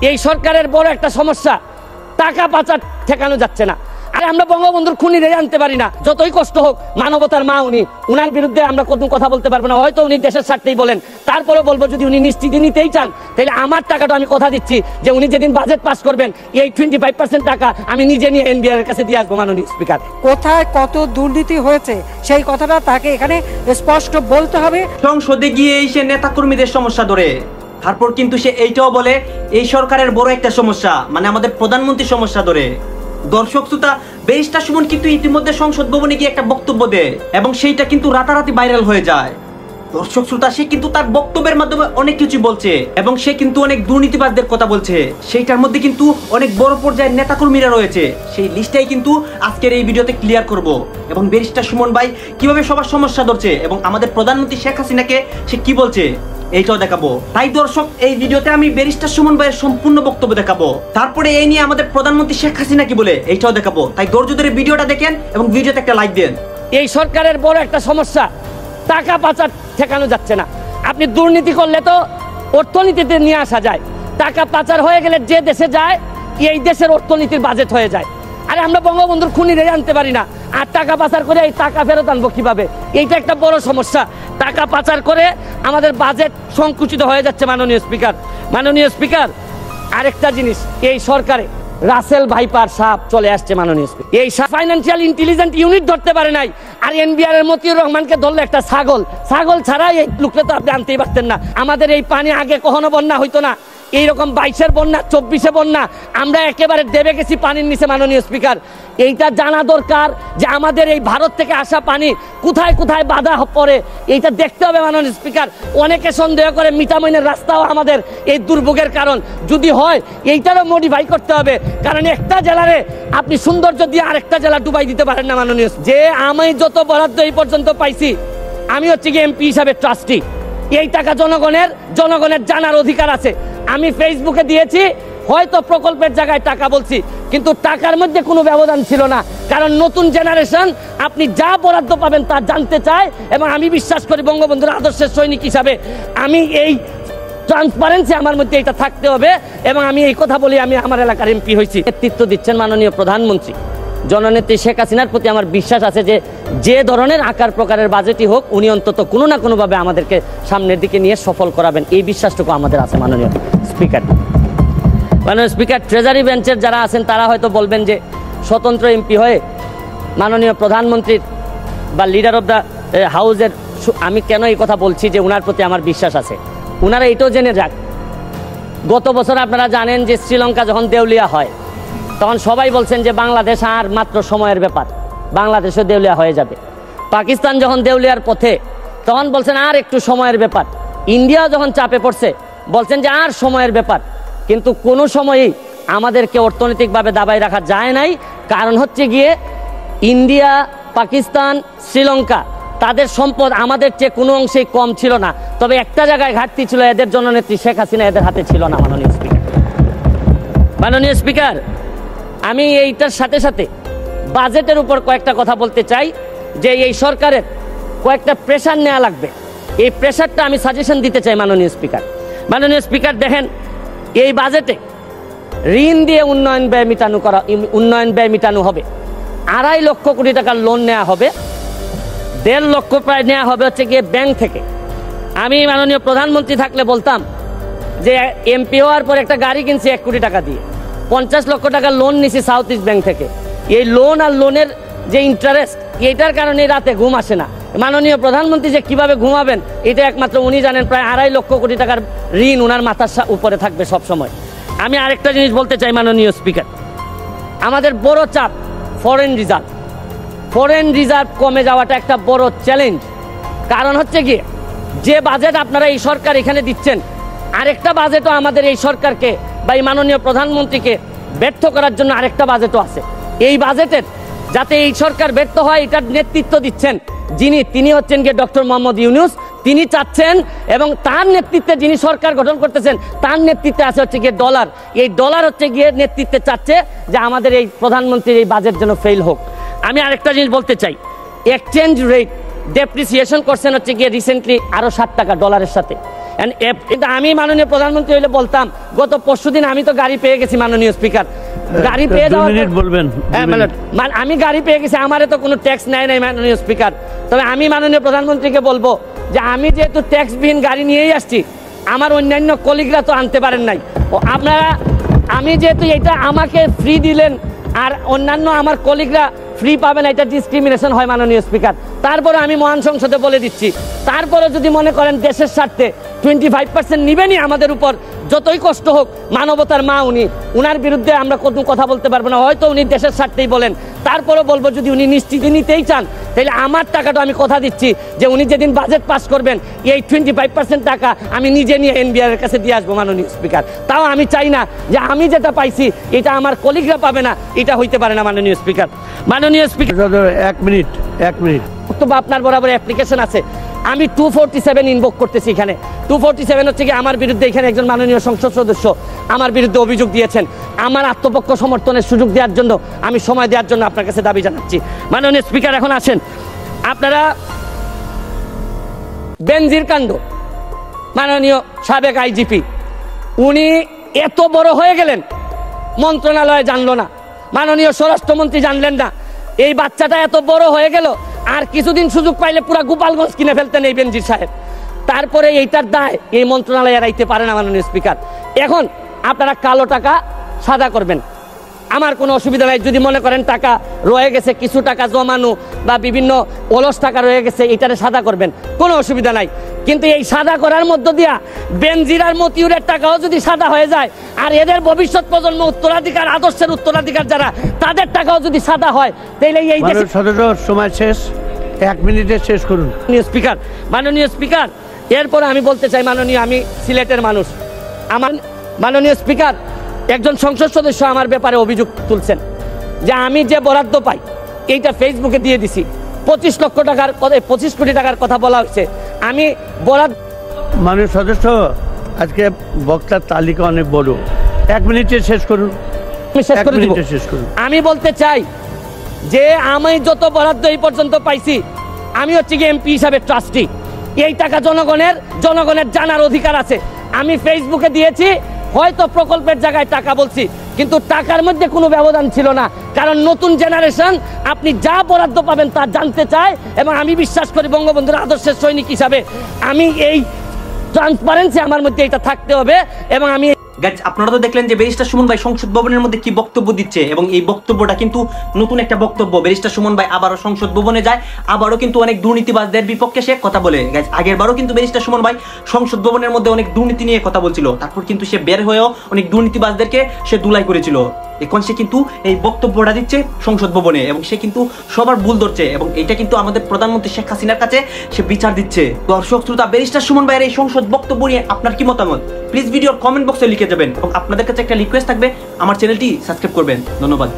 এই সরকারের বড় একটা সমস্যা, টাকা পাচার ঠেকানো যাচ্ছে না। আরে আমরা বঙ্গবন্ধুর খুনিরে জানতে পারি না, যতই কষ্ট হোক, মানবতার মা উনি, উনার বিরুদ্ধে আমরা কোনো কথা বলতে পারবো না। হয়তো উনি দেশের স্বার্থেই বলেন, তারপরে বলবো যদি উনি নিশ্চিতি নিতেই চান তাহলে আমার টাকাটা আমি কথা দিচ্ছি যে উনি যেদিন বাজেট পাস করবেন এই 25% টাকা আমি নিজে নিয়ে এনবিআর এর কাছে দিয়ে আসবো। মাননীয় স্পিকার, কোথায় কত দুর্নীতি হয়েছে সেই কথাটা তাকে এখানে স্পষ্ট বলতে হবে। সংসদে গিয়ে সে নেতাকর্মীদের সমস্যা ধরে, তারপর কিন্তু সে এইটাও বলে এই সরকারের বড় একটা সমস্যা, মানে আমাদের প্রধানমন্ত্রীর সমস্যা ধরে। দর্শক শ্রোতা, ব্যারিস্টার সুমন কিন্তু ইতিমধ্যে সংসদ ভবনে গিয়ে একটা বক্তব্য দেয় এবং সেইটা কিন্তু রাতারাতি ভাইরাল হয়ে যায়। দর্শক শ্রোতা, সে কিন্তু তার বক্তব্যের মাধ্যমে অনেক কিছু বলছে এবং সে কিন্তু অনেক দুর্নীতিবাজদের কথা বলছে। সেইটার মধ্যে কিন্তু অনেক বড় পর্যায়ের নেতাকর্মীরা রয়েছে। সেই লিস্টটাই কিন্তু আজকের এই ভিডিওতে ক্লিয়ার করব এবং ব্যারিস্টার সুমন ভাই কিভাবে সবার সমস্যা ধরছে এবং আমাদের প্রধানমন্ত্রী শেখ হাসিনাকে সে কি বলছে এইটাও দেখাবো। তাই দর্শক, এই ভিডিওতে আমি ব্যারিস্টার সুমন ভাইয়ের সম্পূর্ণ বক্তব্য দেখাবো, তারপরে এই নিয়ে আমাদের প্রধানমন্ত্রী শেখ হাসিনা কি বলে এইটাও দেখাবো। তাই ধৈর্য ধরে ভিডিওটা দেখেন এবং ভিডিওতে একটা লাইক দেন। এই সরকারের বড় একটা সমস্যা, টাকা পাচার ঠেকানো যাচ্ছে না। আপনি দুর্নীতি করলে তো অর্থনীতিতে নিয়ে আসা যায়, টাকা পাচার হয়ে গেলে যে দেশে যায় এই দেশের অর্থনীতির বাজেট হয়ে যায়। আরে আমরা বঙ্গবন্ধুর খুনিরে জানতে পারি না, আর টাকা পাচার করে এই টাকা ফেরত আনবো কিভাবে? এইটা একটা বড় সমস্যা। টাকা পাচার করে আমাদের বাজেট সংকুচিত হয়ে যাচ্ছে। মাননীয় স্পিকার, আরেকটা জিনিস, এই সরকারে রাসেল ভাইপার সাহেব চলে আসছে। মাননীয় স্পিকার, এই ফাইন্যান্সিয়াল ইন্টেলিজেন্ট ইউনিট ধরতে পারে নাই, আর এনবিআর এর মতিউর রহমানকে ধরলে একটা ছাগল ছাড়া এই লোকটা তো আপনি আনতেই পারতেন না। আমাদের এই পানি আগে কখনো বন্যা হইতো না, এইরকম 22-এর বন্যা, 24-এ বন্যা, আমরা একেবারে দেবে গেছি পানির নিচে। মাননীয় স্পিকার, এইটা জানা দরকার যে আমাদের এই ভারত থেকে আসা পানি কোথায় কোথায় বাধা পড়ে, এইটা দেখতে হবে। মাননীয় স্পিকার, অনেকে সন্দেহ করে মিঠামইনের রাস্তাও আমাদের এই দুর্ভোগের কারণ। যদি হয় এইটারও মডিফাই করতে হবে, কারণ একটা জেলারে আপনি সৌন্দর্য দিয়ে আরেকটা জেলা ডুবাই দিতে পারেন না। মাননীয়, যে আমি যত বরাদ্দ এই পর্যন্ত পাইছি, আমি হচ্ছে কি এমপি হিসাবে ট্রাস্টি, এই টাকা জনগণের জানার অধিকার আছে। আমি ফেসবুকে দিয়েছি, হয়তো প্রকল্পের জায়গায় টাকা বলছি, কিন্তু টাকার মধ্যে কোনো ব্যবধান ছিল না, কারণ নতুন জেনারেশন আপনি যা বরাদ্দ পাবেন তা জানতে চায়। এবং আমি বিশ্বাস করি বঙ্গবন্ধুর আদর্শের সৈনিক হিসাবে আমি এই ট্রান্সপারেন্সি আমার মধ্যে এটা থাকতে হবে। এবং আমি এই কথা বলি, আমি আমার এলাকার এমপি হয়েছি। নেতৃত্ব দিচ্ছেন মাননীয় প্রধানমন্ত্রী জননেত্রী শেখ হাসিনার প্রতি আমার বিশ্বাস আছে যে যে ধরনের আকার প্রকারের বাজেটই হোক, উনি অন্তত কোনো না কোনোভাবে আমাদেরকে সামনের দিকে নিয়ে সফল করাবেন, এই বিশ্বাসটুকু আমাদের আছে। মাননীয় স্পিকার, ট্রেজারি বেঞ্চের যারা আছেন তারা হয়তো বলবেন যে স্বতন্ত্র এমপি হয়ে মাননীয় প্রধানমন্ত্রীর বা লিডার অফ দ্য হাউসের, আমি কেন এই কথা বলছি যে উনার প্রতি আমার বিশ্বাস আছে। উনারা এটাও জেনে যাক, গত বছর আপনারা জানেন যে শ্রীলঙ্কা যখন দেউলিয়া হয় তখন সবাই বলছেন যে বাংলাদেশ আর মাত্র সময়ের ব্যাপার, বাংলাদেশও দেউলিয়া হয়ে যাবে। পাকিস্তান যখন দেউলিয়ার পথে তখন বলছেন আর একটু সময়ের ব্যাপার। ইন্ডিয়া যখন চাপে পড়ছে বলছেন যে আর সময়ের ব্যাপার। কিন্তু কোনো সময়ই আমাদেরকে অর্থনৈতিকভাবে দাবায় রাখা যায় নাই, কারণ হচ্ছে গিয়ে ইন্ডিয়া, পাকিস্তান, শ্রীলঙ্কা তাদের সম্পদ আমাদের চেয়ে কোনো অংশেই কম ছিল না, তবে একটা জায়গায় ঘাটতি ছিল, এদের জননেত্রী শেখ হাসিনা এদের হাতে ছিল না। মাননীয় স্পিকার, আমি এইটার সাথে সাথে বাজেটের উপর কয়েকটা কথা বলতে চাই যে এই সরকারের কয়েকটা প্রেশার নেওয়া লাগবে। এই প্রেশারটা আমি সাজেশন দিতে চাই। মাননীয় স্পিকার, দেখেন এই বাজেটে ঋণ দিয়ে উন্নয়ন ব্যয় মিটানো হবে। 2.5 লক্ষ কোটি টাকার লোন নেওয়া হবে, 1.5 লক্ষ প্রায় নেওয়া হবে হচ্ছে গিয়ে ব্যাংক থেকে। আমি মাননীয় প্রধানমন্ত্রী থাকলে বলতাম যে এমপি হওয়ার পর একটা গাড়ি কিনছি 1 কোটি টাকা দিয়ে, 50 লক্ষ টাকা লোন নিছি সাউথ ইস্ট ব্যাংক থেকে। এই লোন আর লোনের যে ইন্টারেস্ট, এইটার কারণে রাতে ঘুম আসে না। মাননীয় প্রধানমন্ত্রী যে কিভাবে ঘুমাবেন এটা একমাত্র উনি জানেন। প্রায় 2.5 লক্ষ কোটি টাকার ঋণ ওনার মাথার উপরে থাকবে সব সময়। আমি আরেকটা জিনিস বলতে চাই মাননীয় স্পিকার, আমাদের বড় চাপ ফরেন রিজার্ভ কমে যাওয়াটা একটা বড় চ্যালেঞ্জ। কারণ হচ্ছে গিয়ে যে বাজেট আপনারা এই সরকার এখানে দিচ্ছেন, আরেকটা বাজেটও আমাদের এই সরকারকে বা এই মাননীয় প্রধানমন্ত্রীকে ব্যর্থ করার জন্য আরেকটা বাজেটও আছে। এই বাজেটের যাতে এই সরকার ব্যর্থ হয় এটার নেতৃত্ব দিচ্ছেন তিনি হচ্ছেন গিয়ে ডক্টর মোহাম্মদ ইউনূস। তিনি চাচ্ছেন এবং তার নেতৃত্বে যিনি সরকার গঠন করতেছেন তার নেতৃত্বে আছে হচ্ছে গিয়ে ডলার। এই ডলার হচ্ছে গিয়ে নেতৃত্বে চাচ্ছে যে আমাদের এই প্রধানমন্ত্রীর এই বাজেট যেন ফেল হোক। আমি আরেকটা জিনিস বলতে চাই, এক্সচেঞ্জ রেট ডেপ্রিসিয়েশন করছেন হচ্ছে গিয়ে রিসেন্টলি আরো 60 টাকা ডলারের সাথে। কিন্তু আমি মাননীয় প্রধানমন্ত্রী হইলে বলতাম, গত পরশুদিন আমি তো গাড়ি পেয়ে গেছি মাননীয় স্পিকার, গাড়ি পেয়ে যাওয়ার বলবেন আমি গাড়ি পেয়ে গেছি, আমারে তো কোনো ট্যাক্স নেয় নাই মাননীয় স্পিকার। তবে আমি মাননীয় প্রধানমন্ত্রীকে বলবো যে আমি যেহেতু ট্যাক্সবিহীন গাড়ি নিয়েই আসছি, আমার অন্যান্য কলিগরা তো আনতে পারেন নাই। আপনারা, আমি যেহেতু এটা আমাকে ফ্রি দিলেন আর অন্যান্য আমার কলিগরা ফ্রি পাবেন, এটা ডিসক্রিমিনেশন হয় মাননীয় স্পিকার। তারপরে আমি মহান সংসদে বলে দিচ্ছি, তারপরে যদি মনে করেন দেশের স্বার্থে 25% নিবেনই আমাদের উপর, যতই কষ্ট হোক, মানবতার মা উনি, উনার বিরুদ্ধে আমরা কোনো কথা বলতে পারবো না। হয়তো উনি দেশের স্বার্থেই বলেন, তারপরে বলবো যদি উনি নিশ্চিতি নিতেই চান, তাহলে আমার টাকাটা আমি কথা দিচ্ছি যে উনি যেদিন বাজেট পাস করবেন এই 25% টাকা আমি নিজে নিয়ে এনবিআর এর কাছে দিয়ে আসবো মাননীয় স্পিকার। তাও আমি চাই না যে আমি যেটা পাইছি এটা আমার কলিগরা পাবে না, এটা হইতে পারে না মাননীয় স্পিকার। মাননীয় স্পিকার, 1 মিনিট বক্তব্য আপনার বরাবর অ্যাপ্লিকেশন আছে, আমি 247 ইনভোক করতেছি। এখানে 247 হচ্ছে কি আমার বিরুদ্ধে, এখানে একজন মাননীয় সংসদ সদস্য আমার বিরুদ্ধে অভিযোগ দিয়েছেন। আমার আত্মপক্ষ সমর্থনের সুযোগ দেওয়ার জন্য, আমি সময় দেওয়ার জন্য আপনার কাছে দাবি জানাচ্ছি। মাননীয় স্পিকার, এখন আসেন আপনারা বেনজির কাণ্ড, মাননীয় সাবেক আইজিপি উনি এত বড় হয়ে গেলেন, মন্ত্রণালয় জানলো না, মাননীয় স্বরাষ্ট্রমন্ত্রী জানলেন না, এই বাচ্চাটা এত বড় হয়ে গেল, আর কিছুদিন সুযোগ পাইলে পুরা গোপালগঞ্জ কিনে ফেলতেন এই বেনজির সাহেব। তারপরে এইটার দায় এই মন্ত্রণালয় এড়াইতে পারে না মাননীয় স্পিকার। এখন আপনারা কালো টাকা সাদা করবেন, আমার কোনো অসুবিধা নাই। যদি মনে করেন টাকা রয়ে গেছে, কিছু টাকা জমানো বা বিভিন্ন অলস টাকা রয়ে গেছে, এটারে সাদা করবেন, কোনো অসুবিধা নাই। কিন্তু এই সাদা করার মধ্য দিয়া বেনজির আর মতিউরের টাকাও যদি সাদা হয়ে যায়, আর এদের ভবিষ্যৎ প্রজন্ম উত্তরাধিকার, আদর্শের উত্তরাধিকার যারা, তাদের টাকাও যদি সাদা হয়, তাহলে এই দেশে সময় শেষ, 1 মিনিটে শেষ করুন স্পিকার। মাননীয় স্পিকার, এরপরে আমি বলতে চাই, মাননীয়, আমি সিলেটের মানুষ, আমার মাননীয় স্পিকার, একজন সংসদ সদস্য আমার ব্যাপারে অভিযোগ তুলছেন যে আমি যে বরাদ্দ পাই এইটা ফেসবুকে দিয়ে দিছি, 25 লক্ষ টাকার, 25 কোটি টাকার কথা বলা হচ্ছে। আমি বরাদ্দ, মাননীয় সদস্য, আজকে বক্তার তালিকা অনেক বড়, 1 মিনিটে শেষ করুন। আমি বলতে চাই যে আমি যত বরাদ্দ এই পর্যন্ত পাইছি, আমি হচ্ছে কি এমপি হিসাবে ট্রাস্টি, এই টাকা জনগণের জানার অধিকার আছে। আমি ফেসবুকে দিয়েছি, হয়তো প্রকল্পের জায়গায় টাকা বলছি, কিন্তু টাকার মধ্যে কোনো ব্যবধান ছিল না, কারণ নতুন জেনারেশন আপনি যা বরাদ্দ পাবেন তা জানতে চায়। এবং আমি বিশ্বাস করি বঙ্গবন্ধুর আদর্শের সৈনিক হিসাবে আমি এই ট্রান্সপারেন্সি আমার মধ্যে এটা থাকতে হবে। এবং আমি গাইজ, আপনারা তো দেখলেন যে ব্যারিস্টার সুমন ভাই সংসদ ভবনের মধ্যে কি বক্তব্য দিচ্ছে, এবং এই বক্তব্যটা কিন্তু নতুন একটা বক্তব্য। ব্যারিস্টার সুমন ভাই আবারও সংসদ ভবনে যায়, আবারও কিন্তু অনেক দুর্নীতিবাজদের বিপক্ষে সে কথা বলে। গাইজ, আগের বারও কিন্তু ব্যারিস্টার সুমন ভাই সংসদ ভবনের মধ্যে অনেক দুর্নীতি নিয়ে কথা বলছিল, তারপর কিন্তু সে বের হয়েও অনেক দুর্নীতিবাজদেরকে সে দুলাই করেছিল। এখন সে কিন্তু এই বক্তব্যটা দিচ্ছে সংসদ ভবনে, এবং সে কিন্তু সবার ভুল ধরছে, এবং এটা কিন্তু আমাদের প্রধানমন্ত্রী শেখ হাসিনার কাছে সে বিচার দিচ্ছে। দর্শক শ্রোতা, ব্যারিস্টার সুমন ভাইয়ের এই সংসদ বক্তব্য নিয়ে আপনার কি মতামত, প্লিজ ভিডিওর কমেন্ট বক্সে লিখে যাবেন। এবং আপনাদের কাছে একটা রিকোয়েস্ট থাকবে, আমার চ্যানেলটি সাবস্ক্রাইব করবেন। ধন্যবাদ।